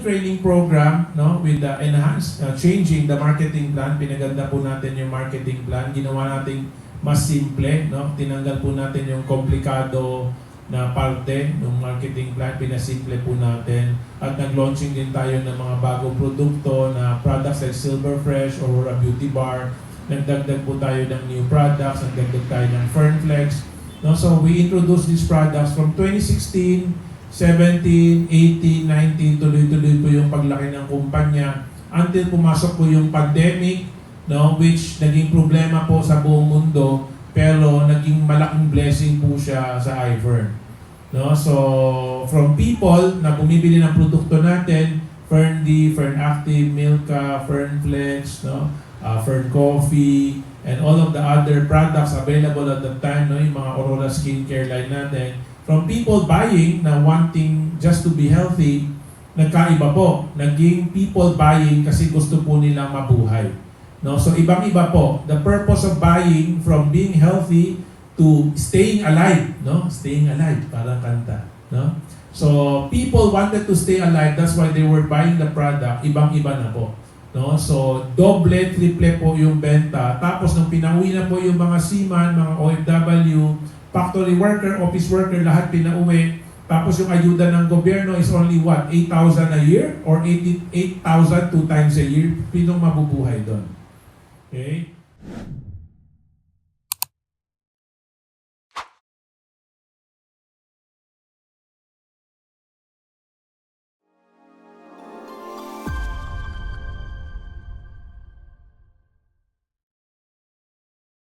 training program, no, with the enhanced, changing the marketing plan. Pinaganda po natin yung marketing plan. Ginawa natin mas simple, no? Tinanggal po natin yung komplikado na parte ng marketing plan, pinasimple po natin. At nag-launching din tayo ng mga bagong produkto na products like Silver Fresh or Aurora Beauty Bar. Nagdagdag po tayo ng new products, nagdagdag tayo ng Fernflex. No? So we introduced these products from 2016, 17, 18, 19, tuloy-tuloy po yung paglaki ng kumpanya until pumasok po yung pandemic, no, which naging problema po sa buong mundo, pero naging malaking blessing po siya sa iFern. No? So, from people na bumibili ng produkto natin, FernD, FernActive, Milka, FernFlex, no? Fern Coffee, and all of the other products available at the time, no? Yung mga Aurora skincare line natin. From people buying na wanting just to be healthy, nagkaiba po. Naging people buying kasi gusto po nilang mabuhay. No? So ibang-iba po. The purpose of buying from being healthy to staying alive, no? Staying alive, parang kanta, no? So people wanted to stay alive, that's why they were buying the product. Ibang-iba na po, no? So doble, triple po yung benta. Tapos nung pinauwi na po yung mga seaman, mga OFW, factory worker, office worker, lahat pinauwi. Tapos yung ayuda ng gobyerno is only what? 8,000 a year or 8,000 2 times a year? Pinong mabubuhay doon? Okay?